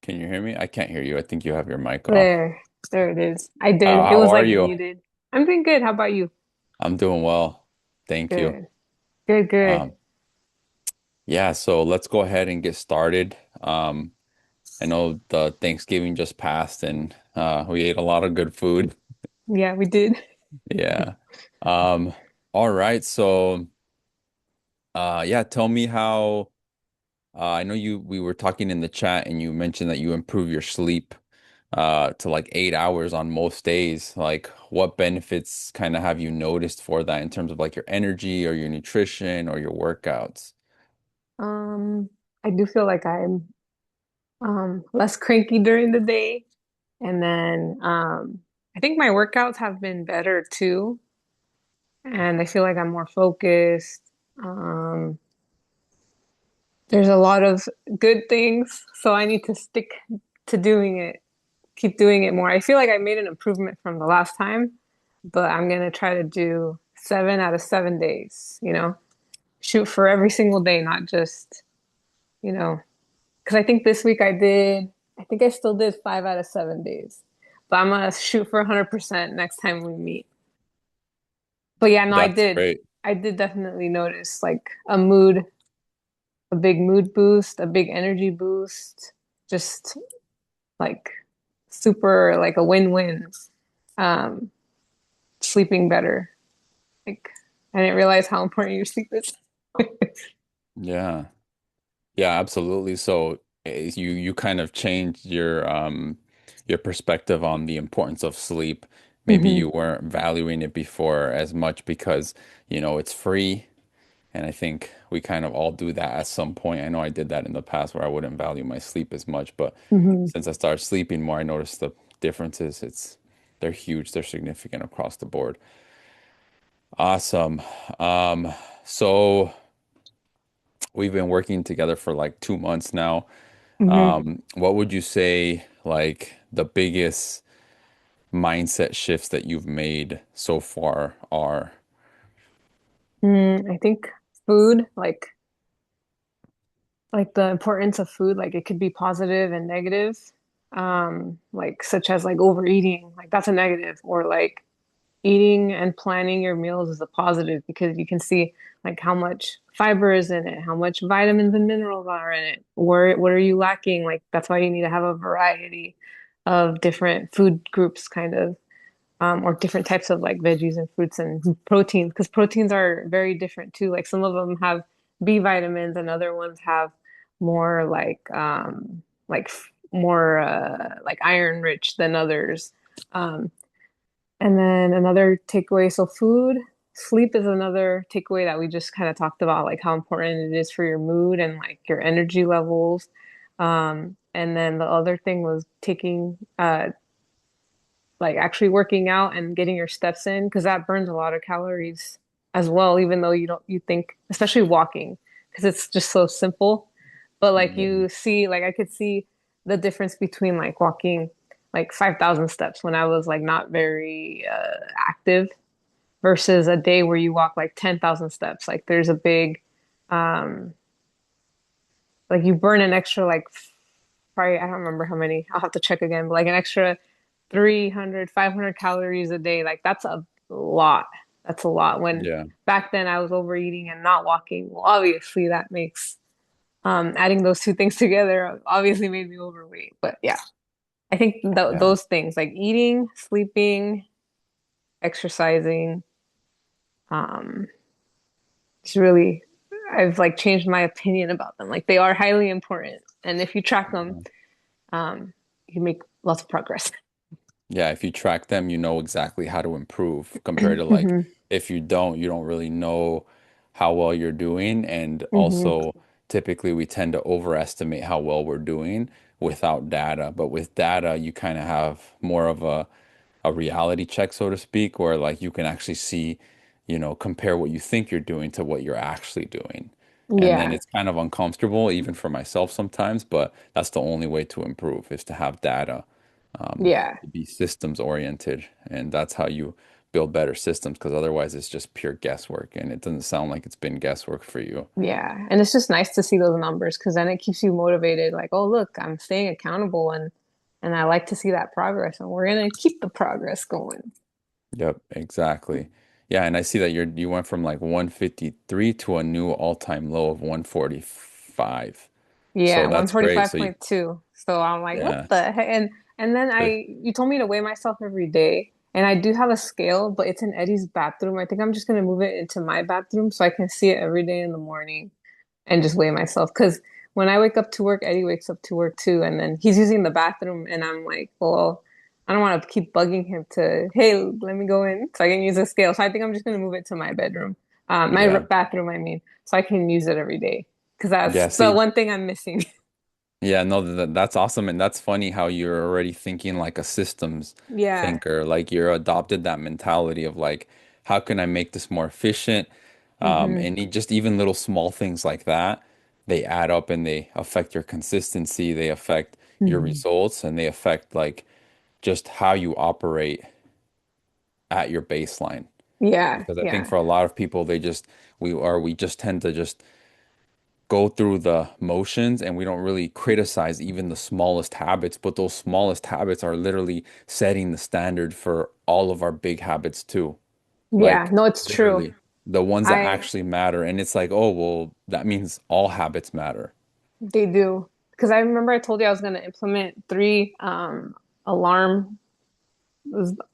Can you hear me? I can't hear you. I think you have your mic off. There, there it is. I did. It How was are like you? muted. I'm doing good. How about you? I'm doing well. Thank you. Good. Good, good. Um, yeah, so let's go ahead and get started. I know the Thanksgiving just passed and we ate a lot of good food. Yeah, we did. Yeah. Um, all right. So yeah, tell me how I know we were talking in the chat and you mentioned that you improve your sleep to like 8 hours on most days. Like what benefits kind of have you noticed for that in terms of like your energy or your nutrition or your workouts? Um, I do feel like I'm less cranky during the day. And then I think my workouts have been better too. And I feel like I'm more focused. Um, there's a lot of good things, so I need to stick to doing it, keep doing it more. I feel like I made an improvement from the last time, but I'm gonna try to do 7 out of 7 days, shoot for every single day, not just, you know, because I think this week I think I still did 5 out of 7 days, but I'm gonna shoot for 100% next time we meet. But yeah, no, That's great. I did definitely notice like a big mood boost, a big energy boost, just like super like a win-win. Um, Sleeping better. Like I didn't realize how important your sleep is. Yeah. Yeah, absolutely. So you kind of changed your perspective on the importance of sleep. Maybe Hmm. you weren't valuing it before as much because, it's free. And I think we kind of all do that at some point. I know I did that in the past where I wouldn't value my sleep as much, but Hmm. since I started sleeping more, I noticed the differences. They're huge, they're significant across the board. Awesome. So we've been working together for like 2 months now. Hmm. What would you say like the biggest mindset shifts that you've made so far are? I think food, like the importance of food, like it could be positive and negative, like such as like overeating, like that's a negative, or like eating and planning your meals is a positive because you can see like how much fiber is in it, how much vitamins and minerals are in it, where what are you lacking? Like that's why you need to have a variety of different food groups, kind of, or different types of like veggies and fruits and proteins, because proteins are very different too. Like some of them have B vitamins and other ones have more more like iron rich than others. Um, and then another takeaway, so food, sleep is another takeaway that we just kind of talked about, like how important it is for your mood and like your energy levels. And then the other thing was taking like actually working out and getting your steps in because that burns a lot of calories as well, even though you think, especially walking, because it's just so simple. But like Yeah. you see, like I could see the difference between like walking like 5,000 steps when I was like not very active versus a day where you walk like 10,000 steps. Like there's a big, um, like you burn an extra like probably, I don't remember how many, I'll have to check again, but like an extra 300, 500 calories a day. Like that's a lot. That's a lot. When Yeah. back then I was overeating and not walking. Well, obviously that makes adding those two things together obviously made me overweight. But yeah, I think th Yeah. those things like eating, sleeping, exercising, um, it's really I've like changed my opinion about them. Like they are highly important, and if you track them, um, you make lots of progress. Yeah, if you track them, you know exactly how to improve compared to like Hmm. if you don't really know how well you're doing. And Hmm. also, typically we tend to overestimate how well we're doing without data. But with data, you kind of have more of a reality check, so to speak, where like you can actually see, compare what you think you're doing to what you're actually doing. And then Yeah, it's kind of uncomfortable, even for myself sometimes, but that's the only way to improve is to have data, yeah. be systems oriented, and that's how you build better systems because otherwise it's just pure guesswork and it doesn't sound like it's been guesswork for you. Yeah. And it's just nice to see those numbers because then it keeps you motivated. Like, oh, look, I'm staying accountable and I like to see that progress and we're gonna keep the progress going. Yep, exactly. Yeah, and I see that you went from like 153 to a new all-time low of 145. Yeah, So that's great. So you, 145.2. So I'm like, what yeah. the heck? And then So, you told me to weigh myself every day. And I do have a scale, but it's in Eddie's bathroom. I think I'm just gonna move it into my bathroom so I can see it every day in the morning and just weigh myself. Because when I wake up to work, Eddie wakes up to work too, and then he's using the bathroom, and I'm like, well, I don't want to keep bugging him to, hey, let me go in so I can use the scale. So I think I'm just gonna move it to my bedroom, my yeah. bathroom, I mean, so I can use it every day. Because that's Yeah, the see, one thing I'm missing. yeah, no, that's awesome. And that's funny how you're already thinking like a systems Yeah. thinker. Like you're adopted that mentality of like, how can I make this more efficient? Hmm. Just even little small things like that, they add up and they affect your consistency, they affect your Hmm. results, and they affect like just how you operate at your baseline. Yeah. Because I think Yeah. for a lot of people, we just tend to just go through the motions and we don't really criticize even the smallest habits, but those smallest habits are literally setting the standard for all of our big habits too. Yeah. Like No, it's true. literally the ones that I actually matter. And it's like, oh, well, that means all habits matter. They do. Because I remember I told you I was gonna implement three alarm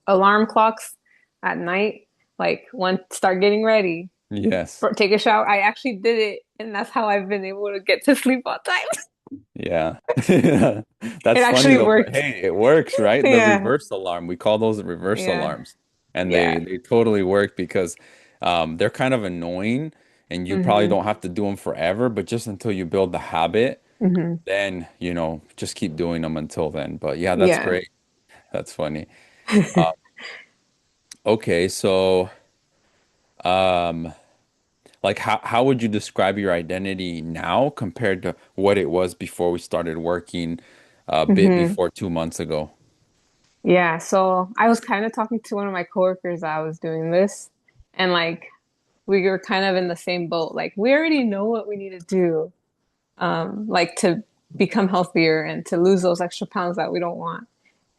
alarm clocks at night. Like one, start getting ready, Yes. take a shower. I actually did it, and that's how I've been able to get to sleep on time. Yeah. It That's funny actually though, but worked. hey, it works, right? The Yeah. reverse alarm. We call those reverse Yeah. alarms. And Yeah. they totally work because they're kind of annoying and you probably Hmm. don't have to do them forever, but just until you build the habit, Hmm. then, just keep doing them until then. But yeah, that's Yeah. great. That's funny. Uh, okay, so um like how would you describe your identity now compared to what it was before we started working a bit Hmm. before 2 months ago? Yeah. So I was kind of talking to one of my coworkers that I was doing this, and like we were kind of in the same boat. Like we already know what we need to do, like to become healthier and to lose those extra pounds that we don't want.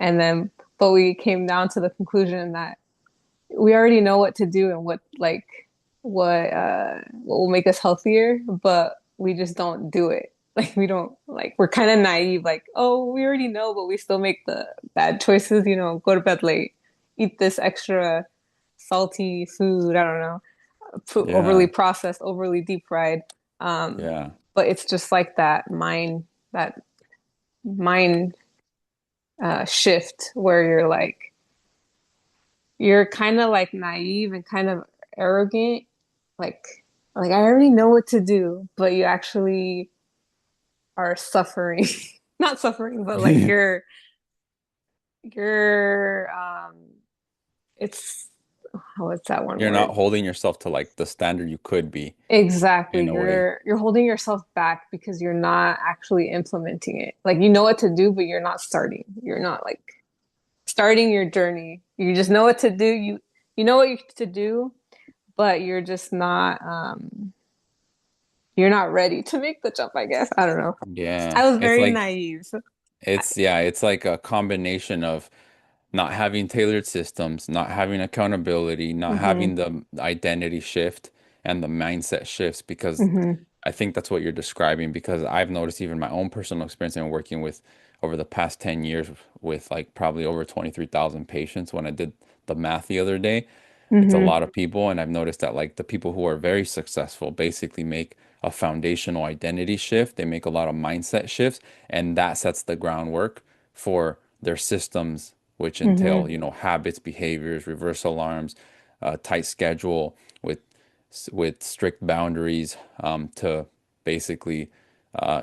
And then, but we came down to the conclusion that we already know what to do and what will make us healthier, but we just don't do it. Like we don't like we're kind of naive, like, oh, we already know, but we still make the bad choices, go to bed late, eat this extra salty food, I don't know, overly Yeah, processed, overly deep fried. Um, yeah, but it's just like that mind shift where you're kind of like naive and kind of arrogant, like like I already know what to do, but you actually are suffering, not suffering, but like you're it's what's that one you're not word? holding yourself to like the standard you could be Exactly. in a way. You're holding yourself back because you're not actually implementing it. Like you know what to do, but you're not starting. You're not like starting your journey. You just know what to do. You know what you to do, but you're not ready to make the jump, I guess. I don't know. Yeah, I was very naive. it's like a combination of not having tailored systems, not having accountability, not Hmm. having the identity shift and the mindset shifts because Hmm. I think that's what you're describing because I've noticed even my own personal experience in working with over the past 10 years with like probably over 23,000 patients when I did the math the other day. It's a Hmm. lot of people, and I've noticed that like the people who are very successful basically make a foundational identity shift. They make a lot of mindset shifts, and that sets the groundwork for their systems, which entail, Hmm. habits, behaviors, reverse alarms, tight schedule with strict boundaries to basically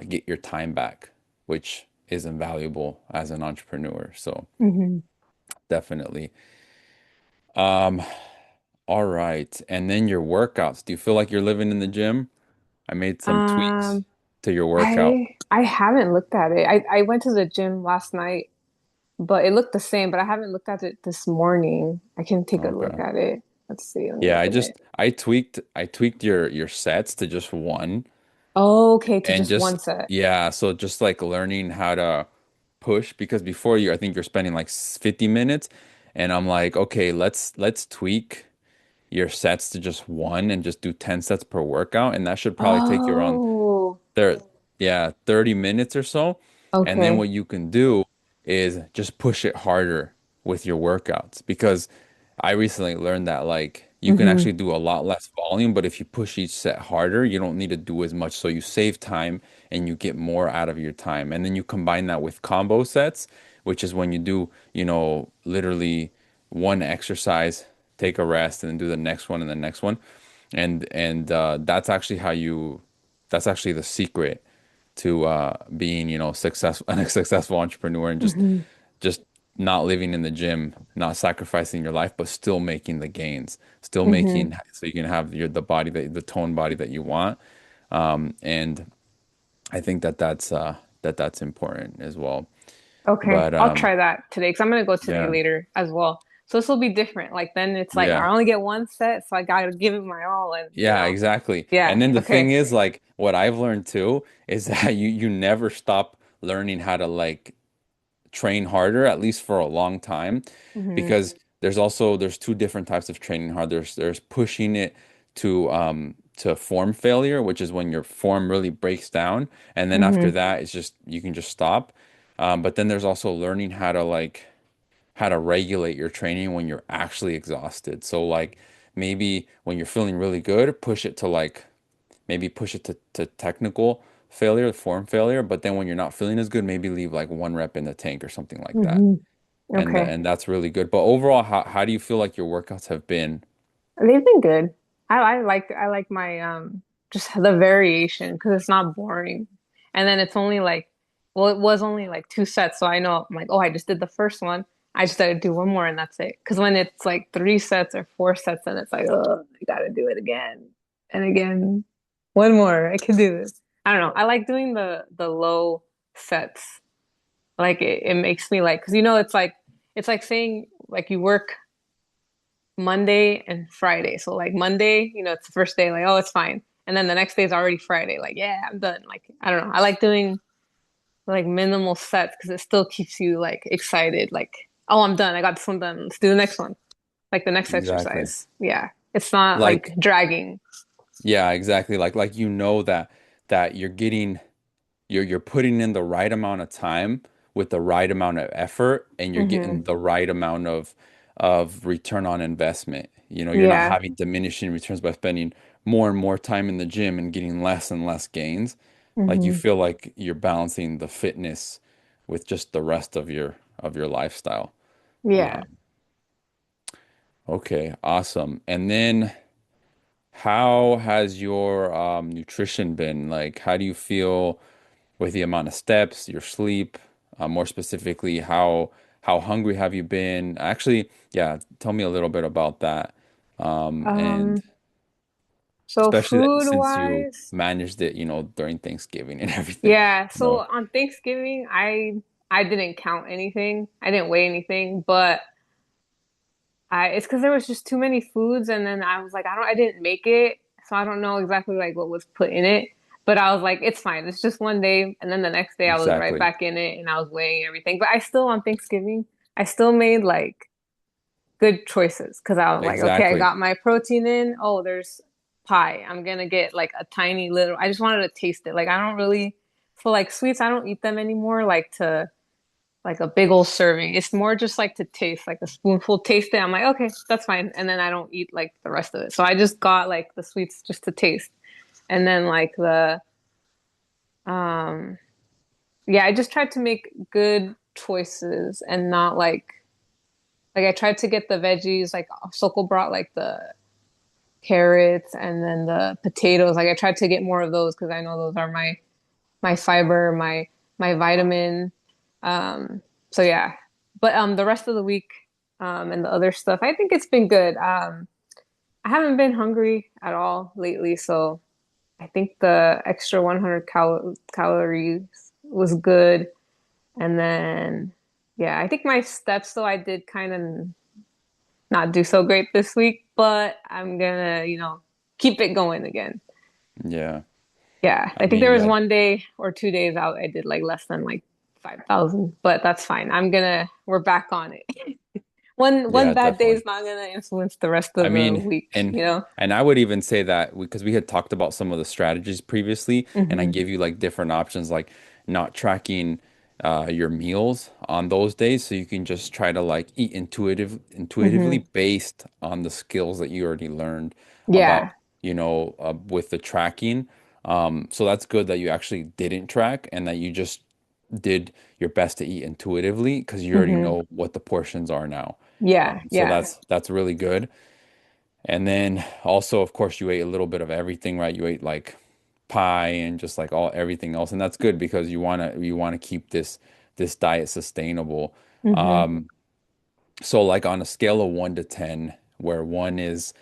get your time back, which is invaluable as an entrepreneur. So Hmm. definitely. Um, All right. And then your workouts. Do you feel like you're living in the gym? I made some tweaks Um, to your workout. I haven't looked at it. I went to the gym last night. but it looked the same. But I haven't looked at it this morning. I can take a look Okay. at it. Let's see. Let me Yeah, open it. I tweaked your sets to just one Oh, okay, to and just just one set. yeah, so just like learning how to push because before you I think you're spending like 50 minutes and I'm like, okay, let's tweak your sets to just one and just do 10 sets per workout and that should probably take you around Oh, there, yeah, 30 minutes or so. And then okay. what you can do is just push it harder with your workouts because I recently learned that like you can Mm-hmm. actually do a lot less volume, but if you push each set harder, you don't need to do as much. So you save time and you get more out of your time. And then you combine that with combo sets, which is when you do, literally one exercise, take a rest, and then do the next one and the next one. And that's actually the secret to being, successful a successful entrepreneur and Mm-hmm. just not living in the gym, not sacrificing your life, but still making the gains, still Mm-hmm. making so you can have the body the toned body that you want. And I think that's important as well. Okay, But I'll try that today because I'm gonna go today yeah, later as well. So this will be different. Like then it's like I yeah. only get one set, so I gotta give it my all and Yeah, exactly. yeah, And then the thing okay. is, like, what I've learned too is that you never stop learning how to like train harder, at least for a long time, Hmm. because there's two different types of training hard. There's pushing it to form failure, which is when your form really breaks down, and then after Hmm. that, it's just you can just stop. But then there's also learning how to regulate your training when you're actually exhausted. So like maybe when you're feeling really good, push it to like maybe push it to technical failure, form failure, but then when you're not feeling as good, maybe leave like one rep in the tank or something like that. Hmm. And Okay. and that's really good. But overall, how do you feel like your workouts have been? They've been good. I like my just the variation because it's not boring. And then it's only like well, it was only like two sets, so I know I'm like, oh, I just did the first one. I just gotta do one more and that's it. Because when it's like three sets or four sets, then it's like, oh, I gotta do it again and again. One more. I can do this. I don't know. I like doing the low sets. Like it makes me like because it's like saying like you work Monday and Friday. So like Monday, it's the first day, like, oh, it's fine. And then the next day is already Friday. Like, yeah, I'm done. Like, I don't know. I like doing like minimal sets because it still keeps you like excited. Like, oh, I'm done. I got this one done. Let's do the next one. Like the next Exactly. exercise. Yeah. It's not like Like, dragging. yeah, exactly. Like that you're putting in the right amount of time with the right amount of effort and you're Hmm. getting the right amount of return on investment. You're not Yeah. having diminishing returns by spending more and more time in the gym and getting less and less gains. Like you Hmm. feel like you're balancing the fitness with just the rest of your lifestyle. Yeah. Um, okay, awesome. And then how has your nutrition been? Like, how do you feel with the amount of steps, your sleep, more specifically, how hungry have you been? Actually, yeah, tell me a little bit about that. And Um, so especially that food since you wise, managed it, during Thanksgiving and everything. yeah. So No, on Thanksgiving, I didn't count anything. I didn't weigh anything, but it's because there was just too many foods, and then I was like, I didn't make it, so I don't know exactly like what was put in it. But I was like, it's fine. It's just one day, and then the next day I was right exactly. back in it, and I was weighing everything. But I still on Thanksgiving, I still made like good choices because I was like, okay, I Exactly. got my protein in. Oh, there's pie. I'm gonna get like a tiny little. I just wanted to taste it. Like I don't really for like sweets. I don't eat them anymore. Like to like a big old serving. It's more just like to taste, like a spoonful, taste it. I'm like, okay, that's fine. And then I don't eat like the rest of it. So I just got like the sweets just to taste. And then like um, yeah, I just tried to make good choices and not like I tried to get the veggies, like Sokol brought like the carrots and then the potatoes. Like I tried to get more of those because I know those are my fiber, my vitamin. Um, so yeah, but the rest of the week and the other stuff, I think it's been good. I haven't been hungry at all lately, so I think the extra 100 calories was good. And then Yeah, I think my steps though I did kind of not do so great this week, but I'm gonna, keep it going again. Yeah. Yeah, I I think mean, there was yeah, one day or 2 days out I did like less than like 5,000, but that's fine. We're back on it. One yeah, bad day definitely. is not gonna influence the rest I of the mean, week, and you know? and I would even say that because we had talked about some of the strategies previously, and I Hmm. give you like different options, like not tracking your meals on those days, so you can just try to like eat intuitively Hmm. based on the skills that you already learned about, Yeah. with the tracking. So that's good that you actually didn't track and that you just did your best to eat intuitively because you already Hmm. know what the portions are now. Yeah. So Yeah. that's really good. And then also, of course, you ate a little bit of everything, right? You ate like pie and just like all everything else, and that's good because you wanna keep this diet sustainable. Hmm. Um, so like on a scale of 1 to 10, where one is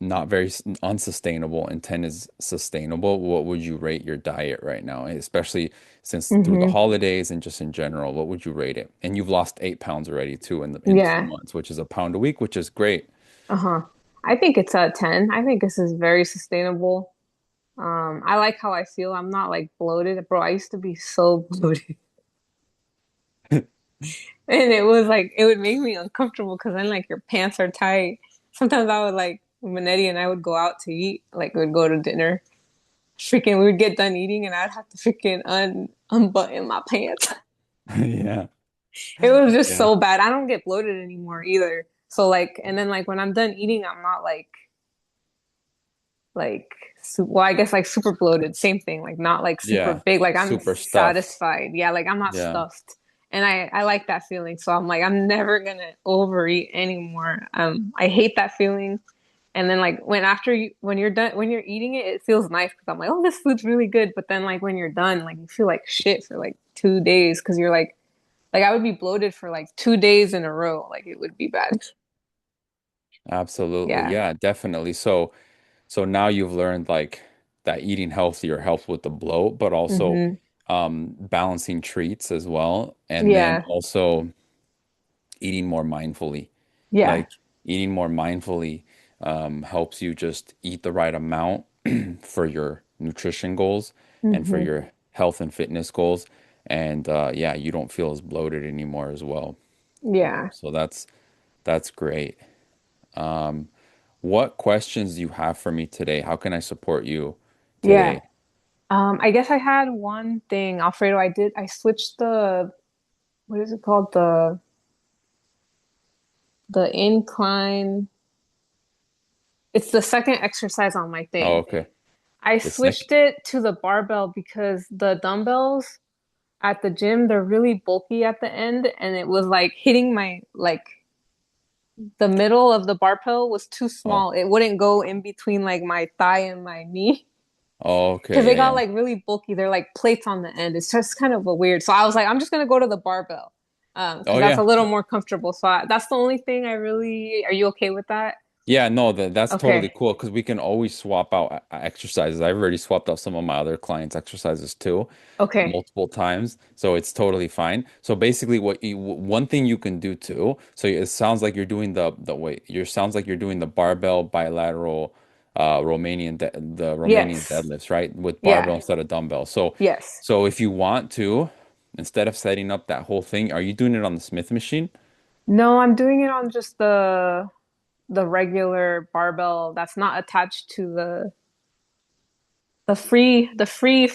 not very unsustainable and 10 is sustainable, what would you rate your diet right now? Especially since through the Hmm. holidays and just in general, what would you rate it? And you've lost 8 pounds already too in 2 months, which is a pound a week, which is great. Uh-huh. I think it's a 10. I think this is very sustainable. I like how I feel. I'm not like bloated. Bro, I used to be so bloated. And it was like it would make me uncomfortable because then like your pants are tight. Sometimes I would like Manetti and I would go out to eat, like we'd go to dinner. Freaking we would get done eating and I'd have to freaking unbutton my pants. Yeah. It was just Yeah. so bad. I don't get bloated anymore either. So like and then like when I'm done eating, I'm not like well, I guess like super bloated, same thing, like not like super Yeah. big, like I'm Super stuffed. satisfied. Yeah, like I'm not Yeah. stuffed. And I like that feeling. So I'm like, I'm never gonna overeat anymore. I hate that feeling. And then like when you're done when you're eating it, it feels nice because I'm like, oh, this food's really good. But then like when you're done, like you feel like shit for like 2 days because you're like I would be bloated for like 2 days in a row. Like it would be bad. Absolutely. Yeah. Yeah, definitely. So now you've learned like that eating healthier helps with the bloat, but also Hmm. balancing treats as well. And then Yeah. also eating more mindfully. Yeah. Like eating more mindfully helps you just eat the right amount for your nutrition goals and for Hmm. your health and fitness goals. And yeah, you don't feel as bloated anymore as well. Yeah. So that's great. Um, what questions do you have for me today? How can I support you Yeah. today? I guess I had one thing, Alfredo. I switched what is it called? The incline. It's the second exercise on my Oh, thing. okay. I The second. switched it to the barbell because the dumbbells at the gym, they're really bulky at the end, and it was like hitting my like the middle of the barbell was too Oh, small. It wouldn't go in between like my thigh and my knee. oh, Because okay. they Yeah, got yeah. like really bulky. They're like plates on the end. It's just kind of a weird. So I was like, I'm just gonna go to the barbell, because Oh, that's a yeah. little more comfortable. That's the only thing I really. Are you okay with that? Yeah, no, that's totally Okay. cool because we can always swap out exercises. I've already swapped out some of my other clients' exercises too, Okay. multiple times, so it's totally fine. So basically, one thing you can do too. So it sounds like you're doing the wait. You sounds like you're doing the barbell bilateral, the Romanian Yes. deadlifts, right? With Yeah. barbell instead of dumbbell. So, Yes. so if you want to, instead of setting up that whole thing, are you doing it on the Smith machine? No, I'm doing it on just the regular barbell that's not attached to the free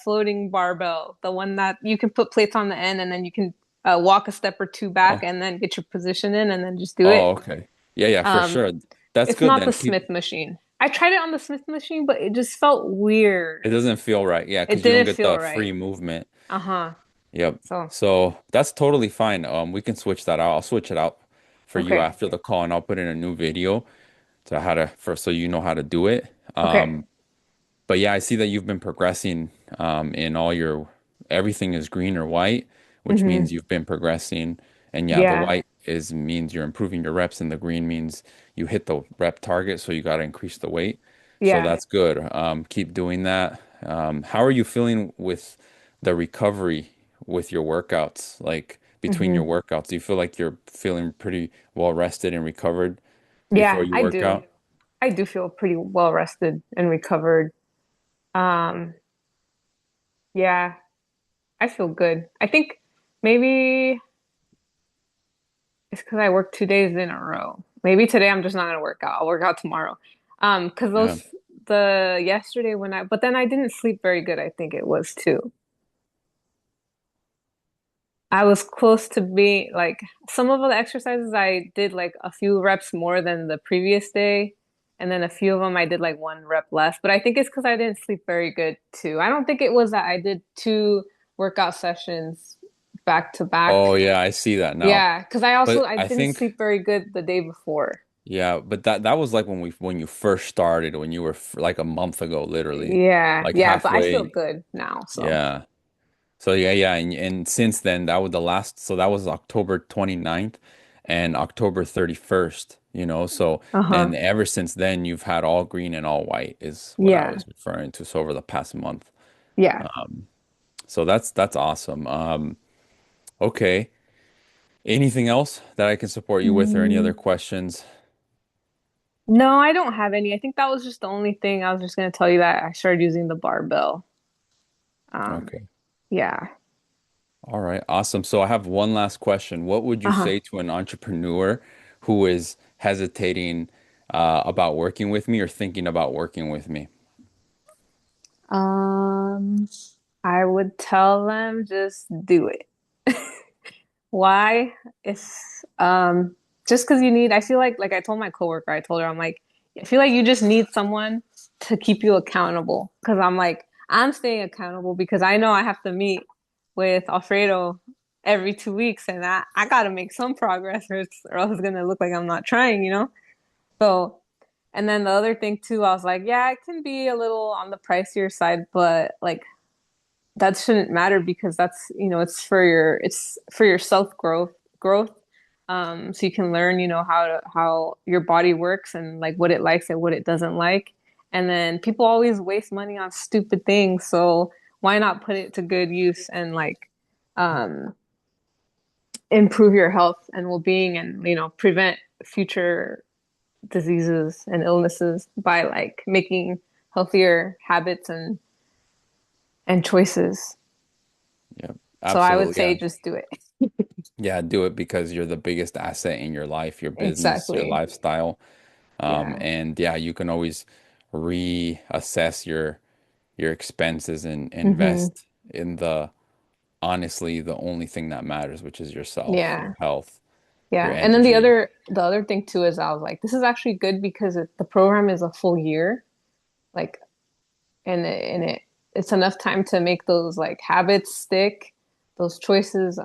floating barbell, the one that you can put plates on the end and then you can walk a step or two back Oh, and then get your position in and then just do oh, it. okay. Yeah, yeah, for Um, sure. That's it's good not the then. Keep. Smith machine. I tried it on the Smith machine, but it just felt weird. It doesn't feel right. Yeah, It because you don't didn't get feel the right. free movement. Uh-huh. Yep. So, So that's totally fine. We can switch that out. I'll switch it out for you okay. after the call, and I'll put in a new video to how to for so you know how to do it. Okay. But yeah, I see that you've been progressing in all your everything is green or white, which Hmm. means you've been progressing. And yeah, the Yeah. white is means you're improving your reps, and the green means you hit the rep target, so you got to increase the weight. So Yeah. that's good. Keep doing that. How are you feeling with the recovery with your workouts, like between your Hmm. workouts? Do you feel like you're feeling pretty well rested and recovered before Yeah, you I work do. out? I do feel pretty well rested and recovered. Um, yeah, I feel good. I think maybe it's because I worked 2 days in a row. Maybe today I'm just not gonna work out. I'll work out tomorrow. Because Yeah. those the yesterday when but then I didn't sleep very good, I think it was too. I was close to being like some of the exercises I did like a few reps more than the previous day, and then a few of them I did like 1 rep less. But I think it's because I didn't sleep very good too. I don't think it was that I did 2 workout sessions back to Oh back. yeah, I see that now. Yeah, because I also But I I didn't think sleep very good the day before. yeah, but that was like when you first started, when you were f like a month ago, literally, Yeah, like yeah, but I feel halfway. good now, so. Yeah. So yeah, and since then that was the last. So that was October 29th and October 31st. So Uh-huh. and ever since then you've had all green and all white is what I Yeah. was referring to. So over the past month. Yeah. So that's awesome. Okay. Anything else that I can support you with, or any other Mm, questions? no, I don't have any. I think that was just the only thing. I was just going to tell you that I started using the barbell. Um, Okay. yeah. All right, awesome. So I have one last question. What would you Uh-huh. say to an entrepreneur who is hesitating about working with me or thinking about working with me? Um, I would tell them just do it. Why? It's just because you need, I feel like I told my coworker, I told her, I'm like, I feel like you just need someone to keep you accountable. Because I'm like, I'm staying accountable because I know I have to meet with Alfredo every 2 weeks and I gotta make some progress or else it's gonna look like I'm not trying, you know? So, and then the other thing too, I was like, yeah, it can be a little on the pricier side, but like that shouldn't matter because that's it's for your self growth, so you can learn how your body works and like what it likes and what it doesn't like. And then people always waste money on stupid things, so why not put it to good use and like um improve your health and well-being and prevent future diseases and illnesses by like making healthier habits and choices. Yeah, So I would absolutely. say Yeah. just do it. Yeah, do it because you're the biggest asset in your life, your business, your Exactly. lifestyle. Yeah. And yeah, you can always reassess your expenses and Hmm. invest in the honestly the only thing that matters, which is yourself, your Yeah. health, your Yeah. And then the energy. other thing too is I was like, this is actually good because the program is a full year, like, it's enough time to make those like habits stick, those choices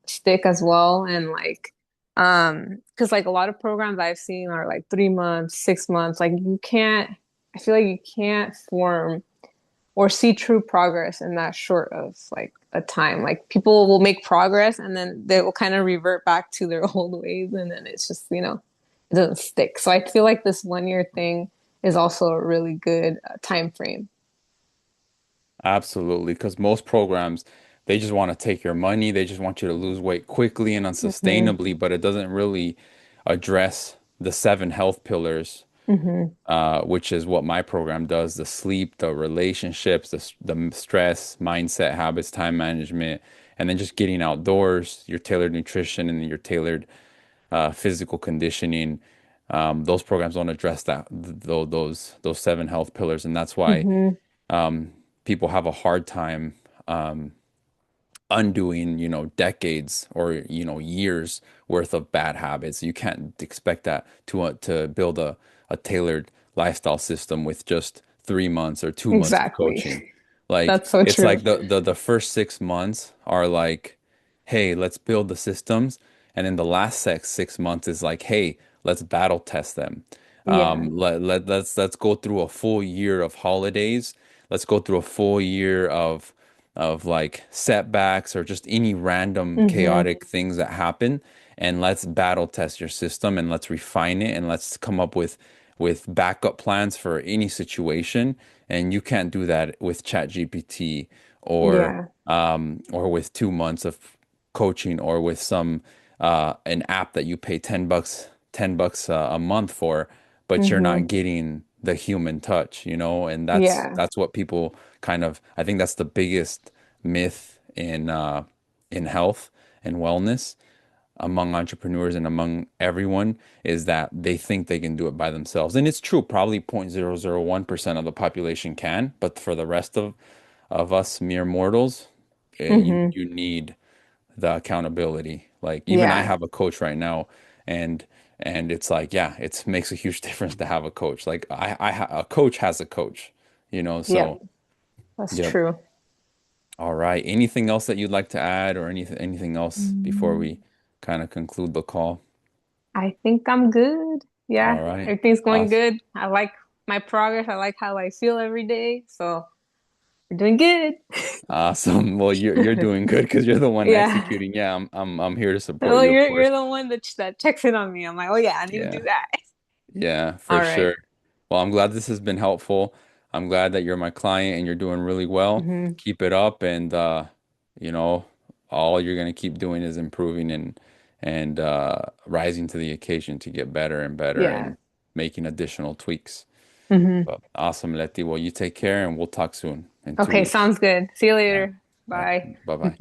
stick as well, and like because like a lot of programs I've seen are like 3 months, 6 months. Like you can't. I feel like you can't form or see true progress in that short of like a time. Like people will make progress and then they will kind of revert back to their old ways and then it's just, it doesn't stick. So I feel like this 1 year thing is also a really good time frame. Absolutely, because most programs, they just want to take your money. They just want you to lose weight quickly and Hmm. unsustainably, but it doesn't really address the 7 health pillars, Hmm. which is what my program does: the sleep, the relationships, the stress, mindset, habits, time management, and then just getting outdoors, your tailored nutrition, and your tailored physical conditioning. Those programs don't address those 7 health pillars, and that's why Hmm. people have a hard time undoing, decades or, years worth of bad habits. You can't expect that to build a tailored lifestyle system with just 3 months or 2 months of Exactly. coaching. Like That's so it's true. like the first 6 months are like, hey, let's build the systems. And then the last 6 months is like, hey, let's battle test them. Yeah. Let's go through a full year of holidays. Let's go through a full year of like setbacks or just any random Hmm. chaotic things that happen, and let's battle test your system and let's refine it and let's come up with backup plans for any situation. And you can't do that with ChatGPT Yeah. or with 2 months of coaching or with some an app that you pay $10 a month for, but you're Hmm. not getting the human touch, you know, and Yeah. that's what people kind of I think that's the biggest myth in health and wellness among entrepreneurs and among everyone is that they think they can do it by themselves. And it's true, probably 0.001% of the population can, but for the rest of us mere mortals, Hmm. you need the accountability. Like even I Yeah. have a coach right now and it's like, yeah, it makes a huge difference to have a coach. Like a coach has a coach, you know, Yep. so That's yep. true. All right. Anything else that you'd like to add or anything else before Mm, we kind of conclude the call? I think I'm good. All Yeah. right. Everything's going Awesome. good. I like my progress. I like how I feel every day. So we're doing good. Awesome. Well, you're doing good because you're the one Yeah. executing. Yeah, I'm here to support Oh, you, of you're course. the one that checks in on me. I'm like, oh yeah, I need to Yeah. do that. Yeah, for All right. sure. Well, I'm glad this has been helpful. I'm glad that you're my client and you're doing really well. Hmm. Keep it up and you know, all you're gonna keep doing is improving and rising to the occasion to get better and better Yeah. and making additional tweaks. Hmm. But awesome, Lety. Well, you take care and we'll talk soon in two Okay, weeks. sounds good. See you All right. later. All right. Bye. Bye-bye.